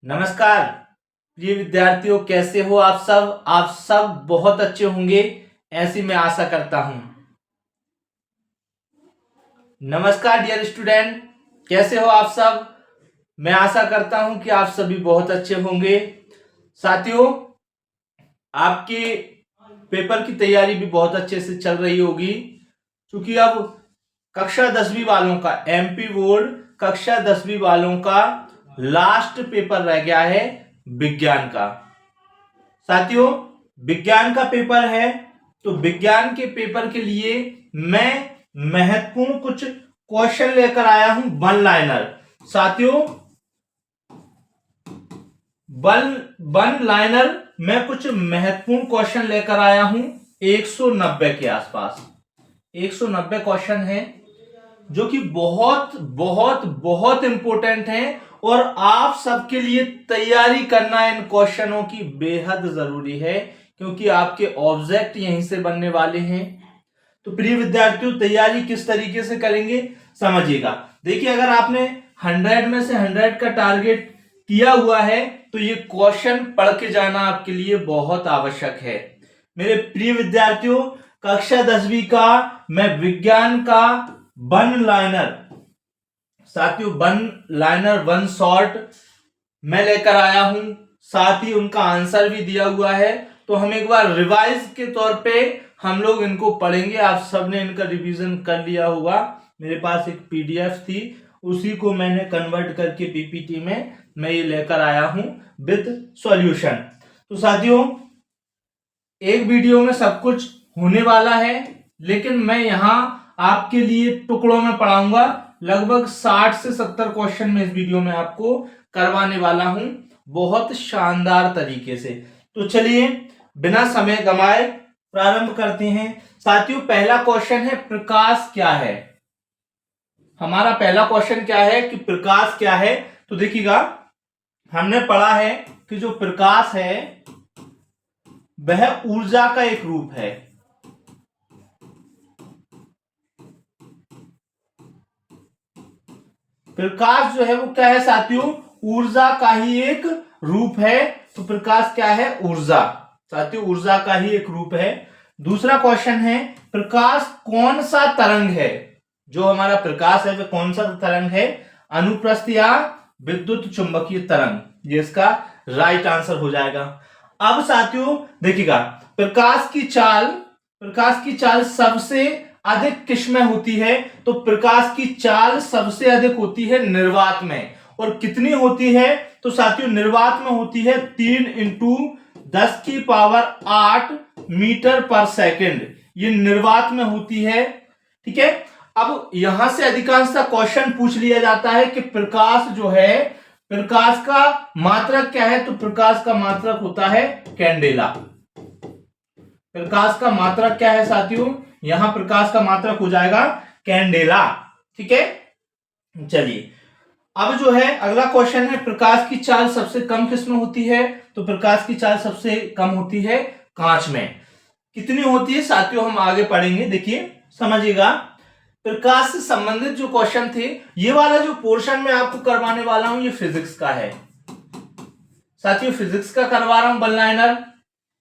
नमस्कार प्रिय विद्यार्थियों, कैसे हो आप सब? आप सब बहुत अच्छे होंगे, ऐसी मैं आशा करता हूं। नमस्कार डियर स्टूडेंट, कैसे हो आप सब? मैं आशा करता हूं कि आप सभी बहुत अच्छे होंगे। साथियों, आपके पेपर की तैयारी भी बहुत अच्छे से चल रही होगी, क्योंकि अब कक्षा 10वीं वालों का एमपी बोर्ड कक्षा 10वीं वालों का लास्ट पेपर रह गया है विज्ञान का। साथियों, विज्ञान का पेपर है, तो विज्ञान के पेपर के लिए मैं महत्वपूर्ण कुछ क्वेश्चन लेकर आया हूं, वन लाइनर। साथियों, वन लाइनर मैं कुछ महत्वपूर्ण क्वेश्चन लेकर आया हूं 190 के आसपास। 190 क्वेश्चन है जो कि बहुत बहुत बहुत इंपॉर्टेंट है, और आप सबके लिए तैयारी करना इन क्वेश्चनों की बेहद जरूरी है, क्योंकि आपके ऑब्जेक्ट यहीं से बनने वाले हैं। तो प्रिय विद्यार्थियों, तैयारी किस तरीके से करेंगे समझिएगा। देखिए, अगर आपने 100 में से 100 का टारगेट किया हुआ है, तो ये क्वेश्चन पढ़ के जाना आपके लिए बहुत आवश्यक है। मेरे प्रिय विद्यार्थियों, कक्षा 10वीं का मैं विज्ञान का वन लाइनर, साथियों वन लाइनर वन शॉर्ट मैं लेकर आया हूं, साथ ही उनका आंसर भी दिया हुआ है। तो हम एक बार रिवाइज के तौर पे हम लोग इनको पढ़ेंगे। आप सबने इनका रिवीजन कर लिया होगा। मेरे पास एक पीडीएफ थी, उसी को मैंने कन्वर्ट करके पीपीटी में मैं ये लेकर आया हूं विद सॉल्यूशन। तो साथियों, एक वीडियो में सब कुछ होने वाला है, लेकिन मैं यहां आपके लिए टुकड़ों में पढ़ाऊंगा। लगभग 60 से 70 क्वेश्चन में इस वीडियो में आपको करवाने वाला हूं, बहुत शानदार तरीके से। तो चलिए बिना समय गंवाए प्रारंभ करते हैं। साथियों, पहला क्वेश्चन है प्रकाश क्या है। हमारा पहला क्वेश्चन क्या है कि प्रकाश क्या है। तो देखिएगा, हमने पढ़ा है कि जो प्रकाश है वह ऊर्जा का एक रूप है। प्रकाश जो है वो क्या है साथियों? ऊर्जा का ही एक रूप है। तो प्रकाश क्या है? ऊर्जा। साथियों, ऊर्जा का ही एक रूप है। दूसरा क्वेश्चन है प्रकाश कौन सा तरंग है। जो हमारा प्रकाश है वह कौन सा तरंग है? अनुप्रस्थ या विद्युत चुंबकीय तरंग। ये इसका राइट आंसर हो जाएगा। अब साथियों देखिएगा, प्रकाश की चाल सबसे अधिक किसमें होती है? तो प्रकाश की चाल सबसे अधिक होती है निर्वात में। और कितनी होती है? तो साथियों, निर्वात में होती है 3 इंटू 10⁸ मीटर पर सेकंड। ये निर्वात में होती है। ठीक है। अब यहां से अधिकांशतः क्वेश्चन पूछ लिया जाता है कि प्रकाश जो है, प्रकाश का मात्रक क्या है? तो प्रकाश का मात्रक होता है कैंडेला। प्रकाश का मात्रक क्या है साथियों? यहां प्रकाश का मात्रक हो जाएगा कैंडेला। ठीक है। चलिए, अब जो है अगला क्वेश्चन है प्रकाश की चाल सबसे कम किसमें होती है? तो प्रकाश की चाल सबसे कम होती है कांच में। कितनी होती है साथियों? हम आगे पढ़ेंगे, देखिए समझिएगा। प्रकाश से संबंधित जो क्वेश्चन थे, ये वाला जो पोर्शन में आपको करवाने वाला हूं, ये फिजिक्स का है। साथियों, फिजिक्स का करवा रहा हूं वन लाइनर,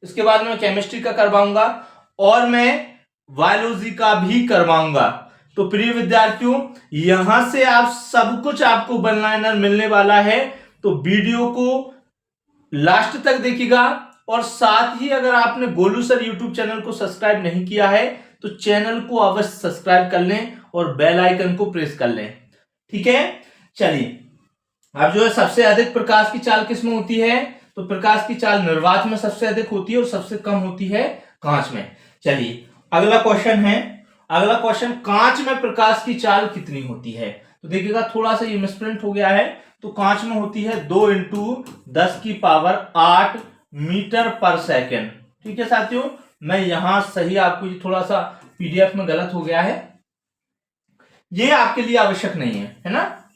इसके बाद में केमिस्ट्री का करवाऊंगा, और मैं बायोलॉजी का भी करवाऊंगा। तो प्रिय विद्यार्थियों, यहां से आप सब कुछ आपको वन लाइनर मिलने वाला है। तो वीडियो को लास्ट तक देखिएगा, और साथ ही अगर आपने गोलू सर यूट्यूब चैनल को सब्सक्राइब नहीं किया है, तो चैनल को अवश्य सब्सक्राइब कर लें और बेल आइकन को प्रेस कर लें। ठीक है। चलिए, अब जो है सबसे अधिक प्रकाश की चाल किसमें होती है? तो प्रकाश की चाल निर्वात में सबसे अधिक होती है और सबसे कम होती है कांच में। चलिए, अगला क्वेश्चन है। अगला क्वेश्चन, कांच में प्रकाश की चाल कितनी होती है? तो देखिएगा, थोड़ा सा ये मिसप्रिंट हो गया है। तो कांच में होती है 2 इंटू 10⁸ मीटर पर सेकेंड। ठीक है साथियों, मैं यहां सही, आपको ये थोड़ा सा पीडीएफ में गलत हो गया है, ये आपके लिए आवश्यक नहीं है ना,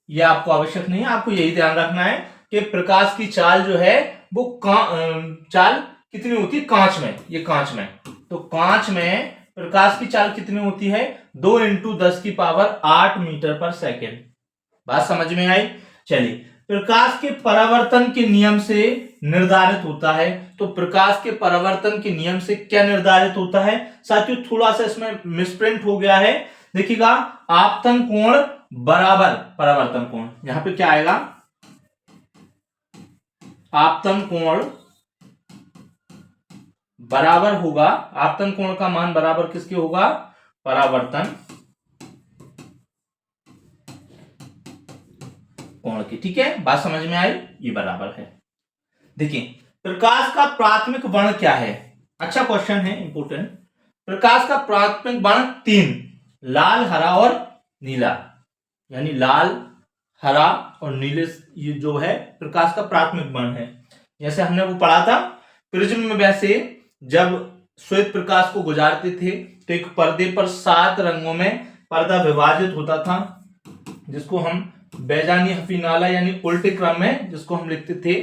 ये आपको आवश्यक नहीं है। आपको यही ध्यान रखना है कि प्रकाश की चाल जो है वो चाल कितनी होती है कांच में, ये कांच में, तो कांच में प्रकाश की चाल कितनी होती है 2 × 10⁸ मीटर पर सेकेंड। बात समझ में आई? चलिए, प्रकाश के परावर्तन के नियम से निर्धारित होता है, तो प्रकाश के परावर्तन के नियम से क्या निर्धारित होता है साथियों, थोड़ा सा इसमें मिसप्रिंट हो गया है, देखिएगा, आपतन कोण बराबर परावर्तन कोण, यहां पे क्या आएगा, आपतन कोण बराबर होगा, आपतन कोण का मान बराबर किसके होगा, परावर्तन कोण की। ठीक है, बात समझ में आई? ये बराबर है। देखिए, प्रकाश का प्राथमिक वर्ण क्या है, अच्छा क्वेश्चन है, इंपोर्टेंट। प्रकाश का प्राथमिक वर्ण 3, लाल, हरा और नीला, यानी लाल, हरा और नीले, ये जो है प्रकाश का प्राथमिक वर्ण है। जैसे हमने वो पढ़ा था प्रिज्म में, वैसे जब श्वेत प्रकाश को गुजारते थे तो एक पर्दे पर 7 रंगों में पर्दा विभाजित होता था, जिसको हम बेजानी हफीनाला यानी उल्टे क्रम में जिसको हम लिखते थे,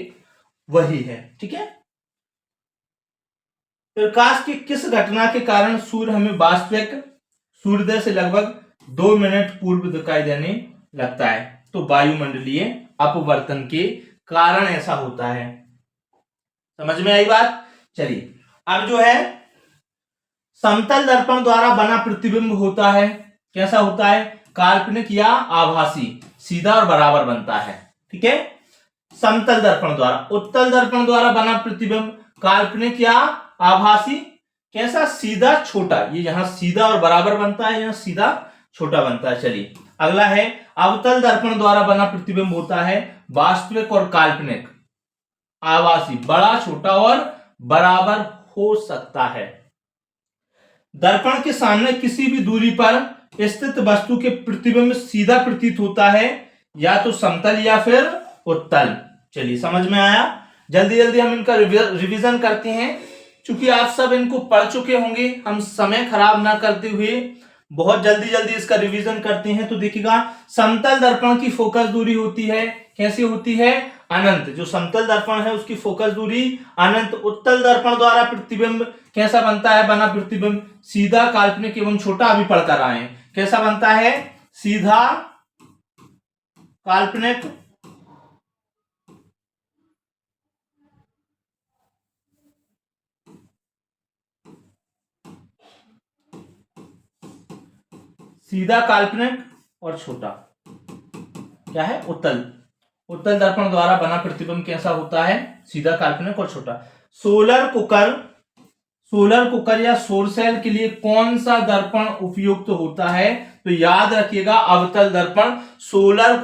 वही है। ठीक है, प्रकाश की किस घटना के कारण सूर्य हमें वास्तविक सूर्योदय से लगभग 2 मिनट पूर्व दिखाई देने लगता है, तो वायुमंडलीय अपवर्तन के कारण ऐसा होता है। समझ में आई बात? चलिए, अब जो है समतल दर्पण द्वारा बना प्रतिबिंब होता है, कैसा होता है, काल्पनिक या आभासी, सीधा और बराबर बनता है। ठीक है, समतल दर्पण द्वारा, उत्तल दर्पण द्वारा बना प्रतिबिंब काल्पनिक या आभासी, कैसा, सीधा छोटा, ये यहां सीधा और बराबर बनता है, यहां सीधा छोटा बनता है। चलिए, अगला है अवतल दर्पण द्वारा बना प्रतिबिंब होता है वास्तविक और काल्पनिक, आभासी, बड़ा, छोटा और बराबर हो सकता है। दर्पण के सामने किसी भी दूरी पर स्थित वस्तु के प्रतिबिंब सीधा प्रतीत होता है, या तो समतल या फिर उत्तल। चलिए, समझ में आया? जल्दी जल्दी हम इनका रिवीजन करते हैं, क्योंकि आप सब इनको पढ़ चुके होंगे, हम समय खराब ना करते हुए बहुत जल्दी जल्दी इसका रिवीजन करते हैं। तो देखिएगा, समतल दर्पण की फोकस दूरी होती है, कैसी होती है, अनंत, जो समतल दर्पण है उसकी फोकस दूरी अनंत। उत्तल दर्पण द्वारा प्रतिबिंब कैसा बनता है, बना प्रतिबिंब सीधा, काल्पनिक एवं छोटा, अभी पढ़कर आए हैं, कैसा बनता है, सीधा, काल्पनिक, सीधा, काल्पनिक और छोटा, क्या है, उत्तल। उत्तल दर्पण द्वारा बना प्रतिबिंब कैसा होता है, सीधा, काल्पनिक और छोटा। सोलर कुकर या सौर सेल के लिए कौन सा दर्पण उपयुक्त होता है, तो याद रखिएगा, अवतल दर्पण। सोलर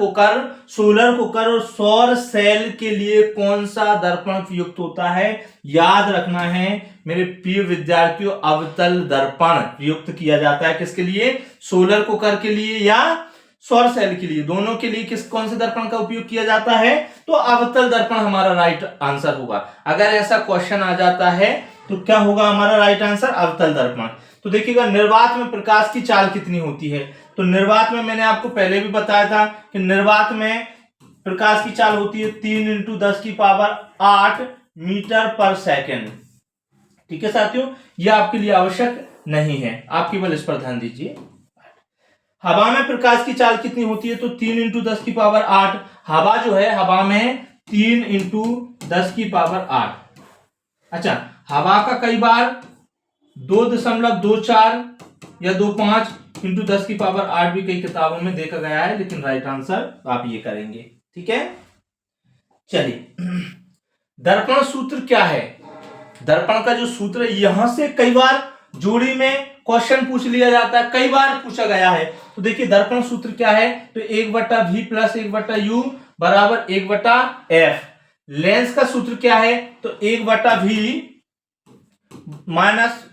कुकर और सौर सेल के लिए कौन सा दर्पण उपयुक्त होता है, याद रखना है मेरे प्रिय विद्यार्थियों, अवतल दर्पण प्रयुक्त किया जाता है, किसके लिए, सोलर कुकर के लिए या सौर सेल के लिए, दोनों के लिए कौन से दर्पण का उपयोग किया जाता है, तो अवतल दर्पण हमारा राइट आंसर होगा। अगर ऐसा क्वेश्चन आ जाता है तो क्या होगा हमारा राइट आंसर, अवतल दर्पण। तो देखिएगा, निर्वात में प्रकाश की चाल कितनी होती है, तो निर्वात में मैंने आपको पहले भी बताया था कि निर्वात में प्रकाश की चाल होती है 3 × 10⁸ मीटर पर सेकेंड। ठीक है साथियों, यह आपके लिए आवश्यक नहीं है, आप केवल इस पर ध्यान दीजिए। हवा में प्रकाश की चाल कितनी होती है, तो 3 × 10⁸। हवा जो है, हवा में 3 × 10⁸। अच्छा, हवा का कई बार 2.24 या 25 × 10⁸ भी कई किताबों में देखा गया है, लेकिन राइट आंसर आप ये करेंगे। ठीक है, चलिए, दर्पण सूत्र क्या है, दर्पण का जो सूत्र है, यहां से कई बार जोड़ी में क्वेश्चन पूछ लिया जाता है, कई बार पूछा गया है। तो देखिए, दर्पण सूत्र क्या है, तो 1/v + 1/u बराबर 1/f। लेंस का सूत्र क्या है, तो 1/v माइनस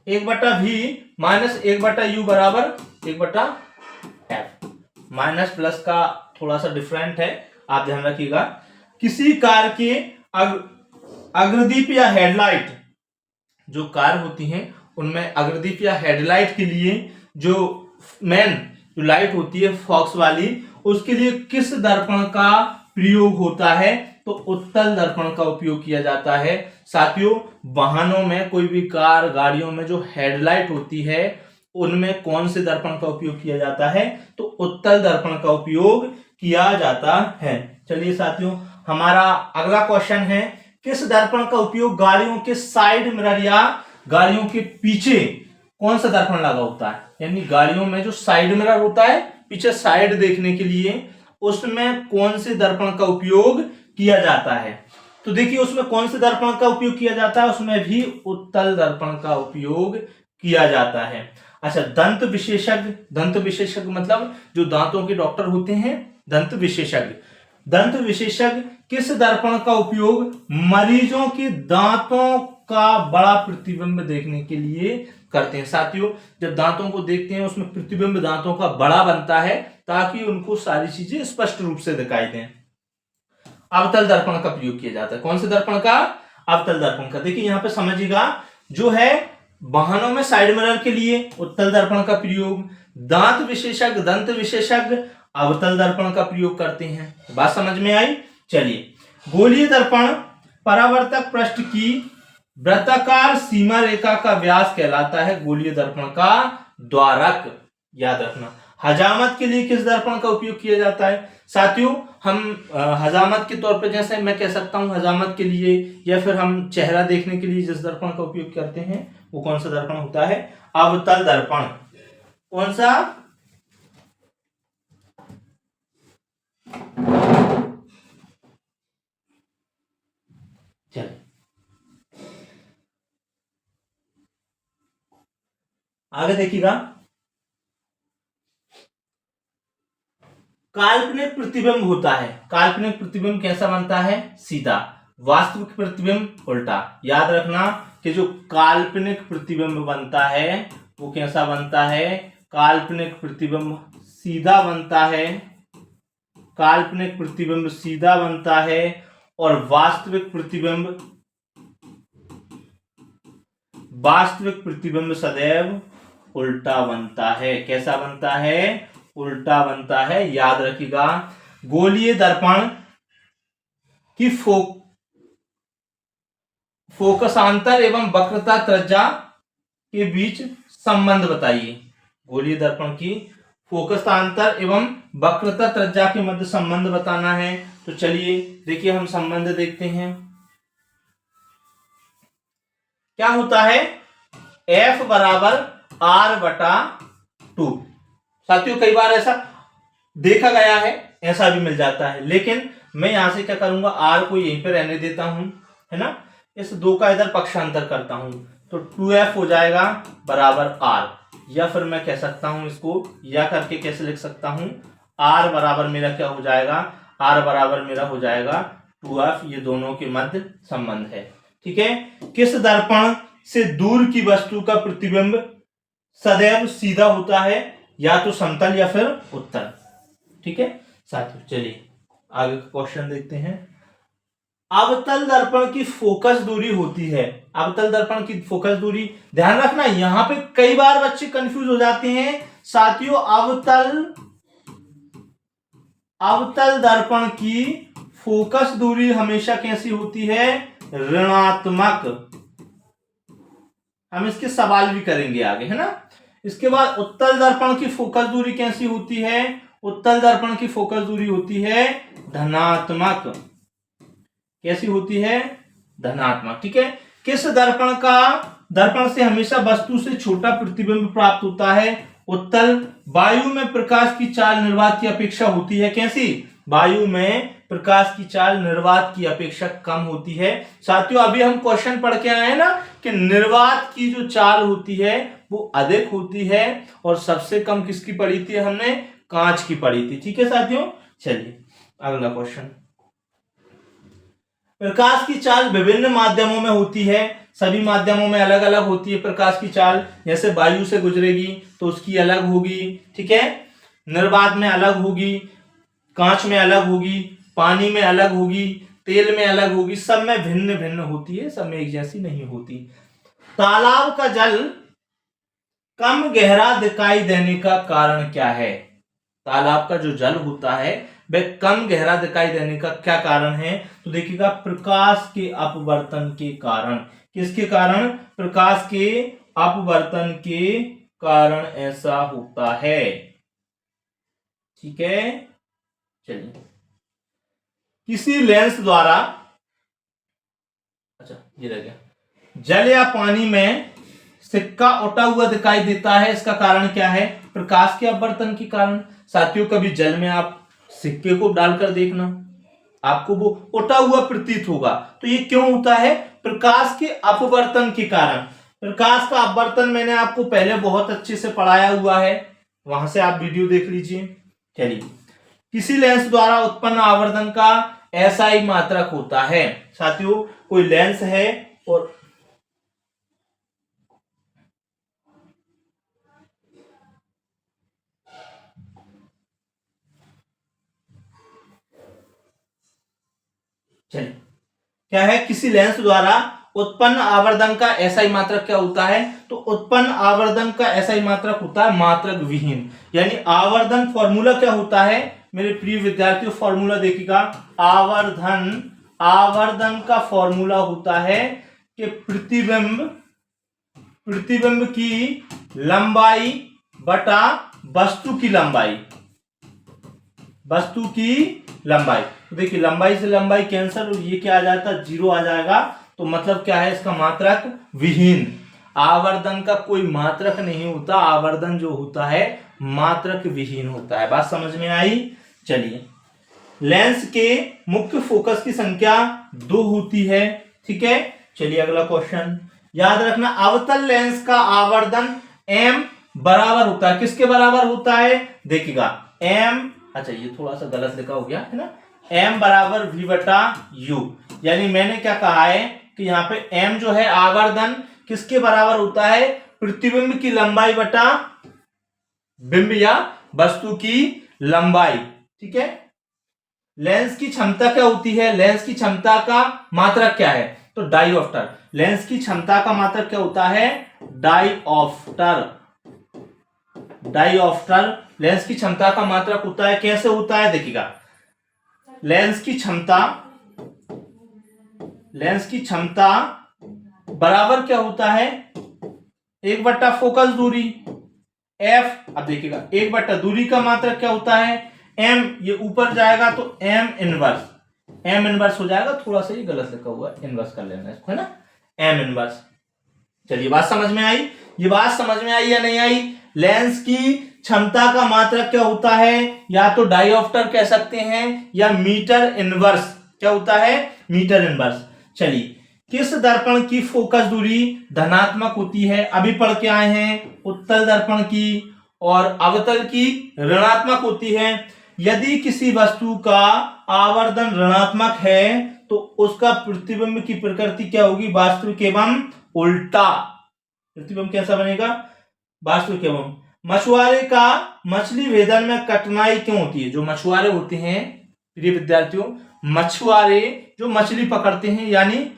1/u बराबर 1/f। माइनस प्लस का थोड़ा सा डिफरेंट है, आप ध्यान रखिएगा। किसी कार के अग्रदीप या हेडलाइट जो कार होती हैं उनमें अग्रदीप या हेडलाइट के लिए जो मेन जो लाइट होती है फॉक्स वाली, उसके लिए किस दर्पण का प्रयोग होता है? तो उत्तल दर्पण का उपयोग किया जाता है। साथियों, वाहनों में, कोई भी कार गाड़ियों में जो हेडलाइट होती है उनमें कौन से दर्पण का उपयोग किया जाता है? तो उत्तल दर्पण का उपयोग किया जाता है। चलिए साथियों, हमारा अगला क्वेश्चन है, किस दर्पण का उपयोग गाड़ियों के साइड मिरर या गाड़ियों के पीछे कौन सा दर्पण लगा होता है? यानी गाड़ियों में जो साइड मिरर होता है, पीछे साइड देखने के लिए, उसमें कौन से दर्पण का उपयोग किया जाता है? तो देखिए उसमें कौन से दर्पण का उपयोग किया जाता है? उसमें भी उत्तल दर्पण का उपयोग किया जाता है। अच्छा, दंत विशेषज्ञ मतलब जो दांतों के डॉक्टर होते हैं, दंत विशेषज्ञ किस दर्पण का उपयोग मरीजों के दांतों का बड़ा प्रतिबिंब देखने के लिए करते हैं? साथियों, जब दांतों को देखते हैं उसमें प्रतिबिंब दांतों का बड़ा बनता है ताकि उनको सारी चीजें स्पष्ट रूप से दिखाई दें। अवतल दर्पण का प्रयोग किया जाता है। कौन से दर्पण का? अवतल दर्पण का। देखिए यहां पे समझिएगा, जो है वाहनों में साइड मिरर के लिए उत्तल दर्पण का प्रयोग, दंत विशेषज्ञ अवतल दर्पण का प्रयोग करते हैं। बात समझ में आई? चलिए, गोलीय दर्पण परावर्तक पृष्ठ की वृत्ताकार सीमा रेखा का व्यास कहलाता है गोलीय दर्पण का द्वारक। याद रखना। हजामत के लिए किस दर्पण का उपयोग किया जाता है? साथियों, हम हजामत के तौर पर, जैसे मैं कह सकता हूं हजामत के लिए, या फिर हम चेहरा देखने के लिए जिस दर्पण का उपयोग करते हैं वो कौन सा दर्पण होता है? अवतल दर्पण। कौन सा? चलिए आगे देखिएगा, काल्पनिक प्रतिबिंब होता है। काल्पनिक प्रतिबिंब कैसा बनता है? सीधा। वास्तविक प्रतिबिंब उल्टा। याद रखना कि जो काल्पनिक प्रतिबिंब बनता है वो कैसा बनता है? काल्पनिक प्रतिबिंब सीधा बनता है। काल्पनिक प्रतिबिंब सीधा बनता है और वास्तविक प्रतिबिंब सदैव उल्टा बनता है। कैसा बनता है? उल्टा बनता है। याद रखिएगा, गोलीय दर्पण की फोकसांतर एवं वक्रता त्रिज्या के बीच संबंध बताइए। गोलीय दर्पण की फोकसांतर एवं वक्रता त्रिज्या के मध्य संबंध बताना है। तो चलिए देखिए हम संबंध देखते हैं। क्या होता है? F बराबर R/2। साथियों, कई बार ऐसा देखा गया है, ऐसा भी मिल जाता है, लेकिन मैं यहां से क्या करूंगा, R को यहीं पे रहने देता हूं, है ना। इस 2 का इधर पक्षांतर करता हूं तो 2F हो जाएगा बराबर R। या फिर मैं कह सकता हूं इसको या करके कैसे लिख सकता हूं, R बराबर मेरा क्या हो जाएगा? R बराबर मेरा हो जाएगा 2F। ये दोनों के मध्य संबंध है। ठीक है। किस दर्पण से दूर की वस्तु का प्रतिबिंब सदैव सीधा होता है? या तो समतल या फिर उत्तल। ठीक है साथियों, चलिए आगे का क्वेश्चन देखते हैं। अवतल दर्पण की फोकस दूरी होती है। अवतल दर्पण की फोकस दूरी, ध्यान रखना यहां पे कई बार बच्चे कंफ्यूज हो जाते हैं साथियों। अवतल दर्पण की फोकस दूरी हमेशा कैसी होती है? ऋणात्मक। हम इसके सवाल भी करेंगे आगे, है ना। इसके बाद उत्तल दर्पण की फोकस दूरी कैसी होती है? उत्तल दर्पण की फोकस दूरी होती है धनात्मक। कैसी होती है? धनात्मक। ठीक है। किस दर्पण से हमेशा वस्तु से छोटा प्रतिबिंब प्राप्त होता है? उत्तल। वायु में प्रकाश की चाल निर्वात की अपेक्षा होती है। कैसी? वायु में प्रकाश की चाल निर्वात की अपेक्षा कम होती है। साथियों, अभी हम क्वेश्चन पढ़ के आए हैं ना कि निर्वात की जो चाल होती है वो अधिक होती है, और सबसे कम किसकी पढ़ी थी हमने? कांच की पढ़ी थी। ठीक है साथियों, चलिए अगला क्वेश्चन। प्रकाश की चाल विभिन्न माध्यमों में होती है। सभी माध्यमों में अलग अलग होती है प्रकाश की चाल। जैसे वायु से गुजरेगी तो उसकी अलग होगी, ठीक है। निर्वात में अलग होगी, कांच में अलग होगी, पानी में अलग होगी, तेल में अलग होगी। सब में भिन्न भिन्न होती है, सब में एक जैसी नहीं होती। तालाब का जल कम गहरा दिखाई देने का कारण क्या है? तालाब का जो जल होता है वह कम गहरा दिखाई देने का क्या कारण है? तो देखिएगा, प्रकाश के अपवर्तन के कारण। किसके कारण? प्रकाश के अपवर्तन के कारण ऐसा होता है। ठीक है, चलिए। किसी लेंस द्वारा, अच्छा ये रह गया, जल या पानी में सिक्का उठा हुआ दिखाई देता है, इसका कारण क्या है? प्रकाश के अपवर्तन के कारण। साथियों, कभी जल में आप सिक्के को डालकर देखना, आपको वो उठा हुआ प्रतीत होगा। तो ये क्यों होता है? प्रकाश के अपवर्तन के कारण। प्रकाश का अपवर्तन मैंने आपको पहले बहुत अच्छे से पढ़ाया हुआ है, वहां से आप वीडियो देख लीजिए। चलिए, किसी लेंस द्वारा उत्पन्न आवर्धन का ऐसा ही मात्रक होता है। साथियों, कोई लेंस है और चलिए, क्या है? किसी लेंस द्वारा उत्पन्न आवर्धन का एसआई मात्रक क्या होता है? तो उत्पन्न आवर्धन का एसआई मात्रक होता है मात्रक विहीन। यानी आवर्धन फॉर्मूला क्या होता है मेरे प्रिय विद्यार्थियों? फॉर्मूला देखिएगा, आवर्धन का फॉर्मूला होता है कि प्रतिबिंब की लंबाई बटा वस्तु की लंबाई। तो देखिए, लंबाई से लंबाई कैंसिल और ये क्या आ जाता है? 0 आ जाएगा। तो मतलब क्या है इसका? मात्रक विहीन। आवर्धन का कोई मात्रक नहीं होता, आवर्धन जो होता है मात्रक विहीन होता है। बात समझ में आई? चलिए, लेंस के मुख्य फोकस की संख्या 2 होती है। ठीक है, चलिए अगला क्वेश्चन। याद रखना, अवतल लेंस का आवर्धन m बराबर होता है, किसके बराबर होता है? देखिएगा, m, अच्छा ये थोड़ा सा गलत लिखा हो गया है ना, m बराबर v बटा u। यानी मैंने क्या कहा है कि यहाँ पे m जो है आवर्धन किसके बराबर होता है? प्रतिबिंब की लंबाई बटा बिंब या वस्तु की लंबाई। ठीक है, लेंस की क्षमता क्या होती है? लेंस की क्षमता का मात्रक क्या है? तो डाईऑप्टर। लेंस की क्षमता का मात्रक क्या होता है? डाईऑप्टर। लेंस की क्षमता का मात्रक होता है। कैसे होता है? देखिएगा, लेंस की क्षमता बराबर क्या होता है? 1 बट्टा फोकस दूरी f। अब देखिएगा, 1 बट्टा दूरी का मात्रक क्या होता है? m। ये ऊपर जाएगा तो m इनवर्स हो जाएगा। थोड़ा सा ये गलत लिखा हुआ है, इनवर्स कर लेना इसको, है ना, m इनवर्स। चलिए, बात समझ में आई? ये बात समझ में आई या नहीं आई? लेंस की क्षमता का मात्रक क्या होता है? या तो डाईऑप्टर कह सकते हैं या मीटर इनवर्स। क्या होता है? Metre inverse. चलिए, किस दर्पण की फोकस दूरी धनात्मक होती है? अभी पढ़ के आए हैं, उत्तल दर्पण की और अवतल की ऋणात्मक होती है। यदि किसी वस्तु का आवर्धन ऋणात्मक है तो उसका प्रतिबिंब की प्रकृति क्या होगी? वास्तविक एवं उल्टा। प्रतिबिंब कैसा बनेगा? वास्तविक एवं। मछुआरे का मछली भेदन में कठिनाई क्यों होती है? जो मछुआरे होते हैं प्रिय विद्यार्थियों, मछुआरे जो मछली पकड़ते हैं यानी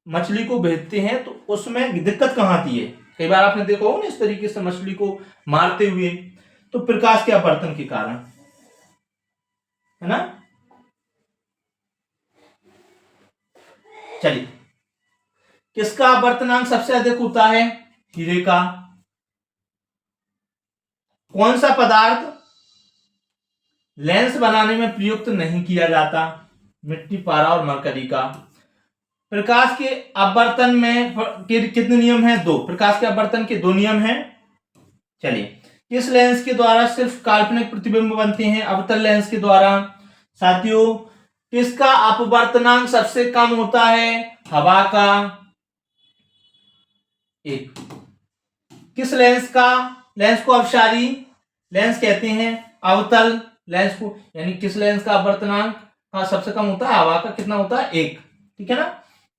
मछली को भेजते हैं, तो उसमें दिक्कत कहां आती है? कई बार आपने देखा हो ना इस तरीके से मछली को मारते हुए, तो प्रकाश के अपवर्तन के कारण, है ना। चलिए, किसका अपवर्तनांक सबसे अधिक होता है? हीरे का। कौन सा पदार्थ लेंस बनाने में प्रयुक्त नहीं किया जाता? मिट्टी, पारा और मरकरी का। प्रकाश के अपवर्तन में कितने नियम हैं? 2। प्रकाश के अपवर्तन के 2 नियम हैं। चलिए, किस लेंस के द्वारा सिर्फ काल्पनिक प्रतिबिंब बनते हैं? अवतल लेंस के द्वारा। साथियों, किसका अपवर्तनांक सबसे कम होता है? हवा का। 1। किस लेंस को अपसारी लेंस कहते हैं? अवतल लेंस को। यानी किस लेंस का अपवर्तनांक सबसे कम होता है? हवा का। कितना होता है? 1। ठीक है ना।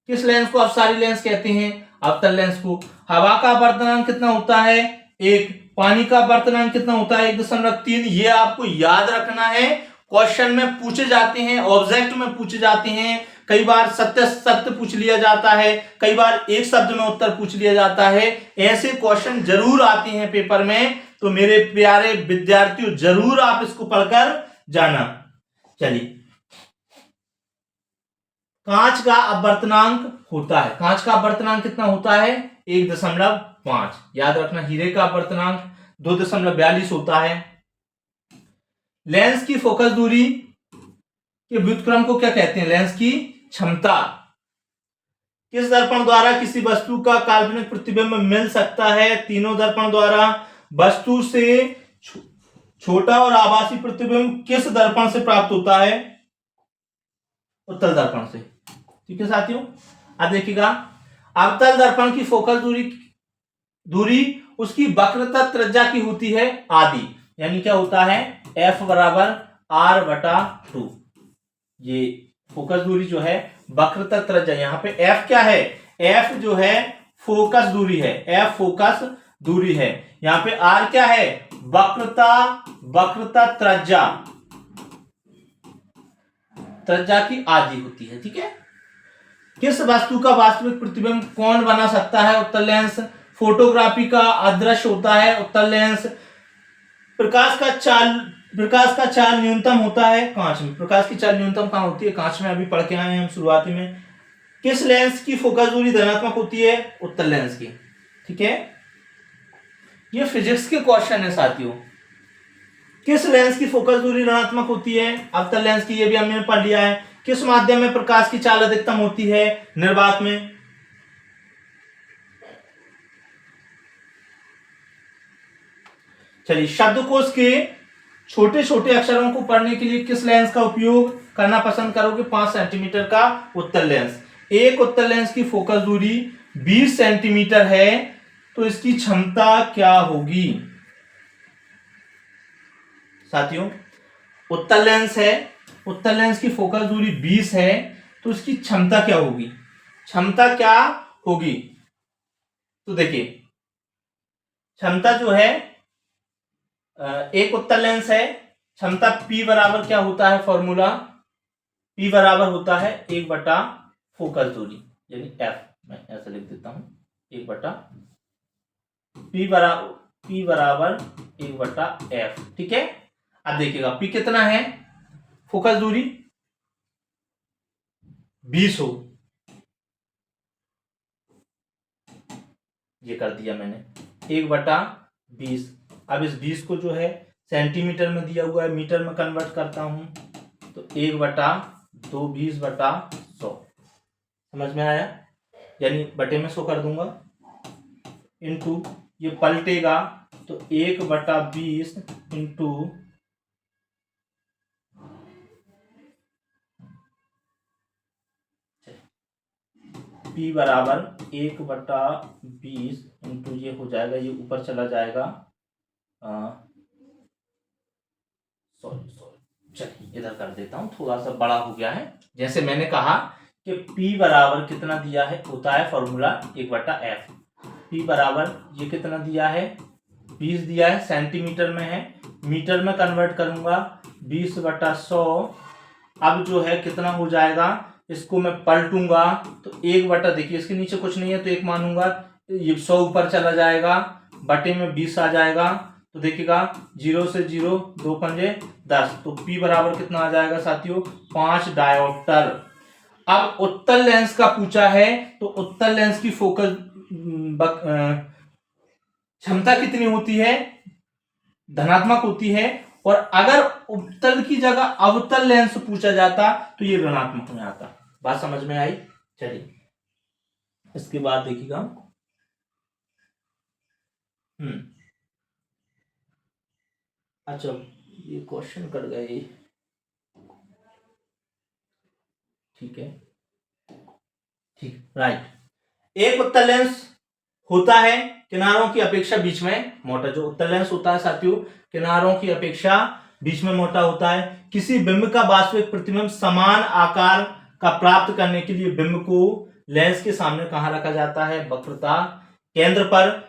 किस लेंस को अपसारी लेंस कहते हैं? अवतल लेंस को। हवा का अपवर्तनांक कितना होता है? 1। पानी का अपवर्तनांक कितना होता है? 1.3। ये आपको याद रखना है, क्वेश्चन में पूछे जाते हैं, ऑब्जेक्ट में पूछे जाते हैं। कई बार सत्य सत्य पूछ लिया जाता है, कई बार एक शब्द में उत्तर पूछ लिया जाता है। ऐसे क्वेश्चन जरूर आते हैं पेपर में, तो मेरे प्यारे विद्यार्थियों जरूर आप इसको पढ़कर जाना। चलिए, कांच का अपवर्तनांक होता है, कांच का अपवर्तनांक कितना होता है? 1.5। याद रखना, हीरे का अपवर्तनांक 2.42 होता है। लेंस की फोकस दूरी के व्युत्क्रम को क्या कहते हैं? लेंस की क्षमता। किस दर्पण द्वारा किसी वस्तु का काल्पनिक प्रतिबिंब मिल सकता है? तीनों दर्पण द्वारा। वस्तु से छोटा और आभासी प्रतिबिंब किस दर्पण से प्राप्त होता है? उत्तल दर्पण से। ठीक है साथियों, अब देखिएगा, अवतल दर्पण की फोकस दूरी उसकी वक्रता त्रिज्या की होती है आदि, यानी क्या होता है? F बराबर R/2। ये फोकस दूरी जो है वक्रता त्रिज्या, यहां पे F क्या है? F जो है फोकस दूरी है, F फोकस दूरी है। यहां पे R क्या है? वक्रता त्रिज्या की आदि होती है। ठीक है। किस वस्तु का वास्तविक प्रतिबिंब कौन बना सकता है? उत्तल लेंस। फोटोग्राफी का अदृश्य होता है उत्तल लेंस। प्रकाश का चाल न्यूनतम होता है कांच में। प्रकाश की चाल न्यूनतम कहां होती है? कांच में। अभी पढ़ के आए हैं हम शुरुआती में। किस लेंस की फोकस दूरी धनात्मक होती है? उत्तल लेंस की। ठीक है, ये फिजिक्स के क्वेश्चन है साथियों। किस लेंस की फोकस दूरी ऋणात्मक होती है? अवतल लेंस की। ये भी हमने पढ़ लिया है। किस माध्यम में प्रकाश की चाल अधिकतम होती है? निर्वात में। चलिए, शब्दकोश के छोटे छोटे अक्षरों को पढ़ने के लिए किस लेंस का उपयोग करना पसंद करोगे? 5 सेंटीमीटर का उत्तल लेंस। एक उत्तल लेंस की फोकस दूरी 20 सेंटीमीटर है, तो इसकी क्षमता क्या होगी? साथियों, उत्तल लेंस है, उत्तल लेंस की फोकस दूरी 20 है, तो इसकी क्षमता क्या होगी? क्षमता क्या होगी? तो देखिए, क्षमता जो है, एक उत्तल लेंस है, क्षमता P बराबर क्या होता है? फॉर्मूला P बराबर होता है 1 फोकस दूरी, यानी F। मैं ऐसा लिख देता हूं, 1 P बराबर 1/F। ठीक है। अब देखिएगा, P कितना है? फोकस दूरी 20 हो, ये कर दिया मैंने 1/20। अब इस 20 को जो है सेंटीमीटर में दिया हुआ है, मीटर में कन्वर्ट करता हूं, तो 1/2 20/100। समझ में आया? यानी बटे में 100 कर दूंगा, इंटू ये पलटेगा तो 1/20 इंटू P बराबर 1/20 इंटू ये हो जाएगा, ये ऊपर चला जाएगा, सॉरी चलिए इधर कर देता हूं, थोड़ा सा बड़ा हो गया है। जैसे मैंने कहा कि P बराबर कितना दिया है, होता है फॉर्मूला 1/F। P बराबर ये कितना दिया है? 20 दिया है, सेंटीमीटर में है, मीटर में कन्वर्ट करूंगा 20/100। अब जो है कितना हो जाएगा, इसको मैं पलटूंगा तो 1 देखिए इसके नीचे कुछ नहीं है तो 1 मानूंगा, ये 100 ऊपर चला जाएगा, बटे में 20 आ जाएगा, तो देखिएगा 0 से 0 2 पंजे 10, तो P बराबर कितना आ जाएगा साथियों? 5 डायोप्टर। अब उत्तल लेंस का पूछा है, तो उत्तल लेंस की फोकस क्षमता कितनी होती है? धनात्मक होती है। और अगर उत्तल की जगह अवतल लेंस पूछा जाता तो ये ऋणात्मक में आता। बात समझ में आई? चलिए, इसके बाद देखिएगा, अच्छा ये क्वेश्चन कर गए, ठीक है, ठीक, राइट। एक उत्तल लेंस होता है किनारों की अपेक्षा बीच में मोटा। जो उत्तल लेंस होता है साथियों, किनारों की अपेक्षा बीच में मोटा होता है। किसी बिंब का वास्तविक प्रतिबिंब समान आकार का प्राप्त करने के लिए बिंब को लेंस के सामने कहां रखा जाता है? वक्रता केंद्र पर।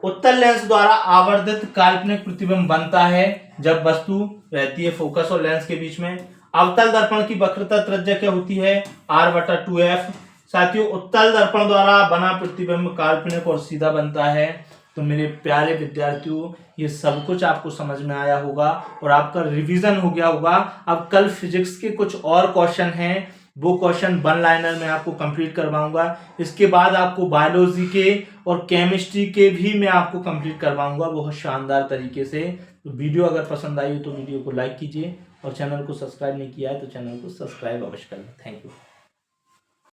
उत्तल लेंस द्वारा आवर्धित काल्पनिक प्रतिबिंब बनता है जब वस्तु रहती है फोकस और लेंस के बीच में। अवतल दर्पण की वक्रता त्रिज्या क्या होती है, r/2f। साथियों, उत्तल दर्पण द्वारा बना प्रतिबिंब काल्पनिक और सीधा बनता है। तो मेरे प्यारे विद्यार्थियों, ये सब कुछ आपको समझ में आया होगा और आपका रिवीजन हो गया होगा। अब कल फिजिक्स के कुछ और क्वेश्चन हैं, वो क्वेश्चन वन लाइनर में आपको कंप्लीट करवाऊंगा। इसके बाद आपको बायोलॉजी के और केमिस्ट्री के भी मैं आपको कंप्लीट करवाऊंगा बहुत शानदार तरीके से। तो वीडियो अगर पसंद आई हो तो वीडियो को लाइक कीजिए और चैनल को सब्सक्राइब नहीं किया है तो चैनल को सब्सक्राइब अवश्य करना। Thank you.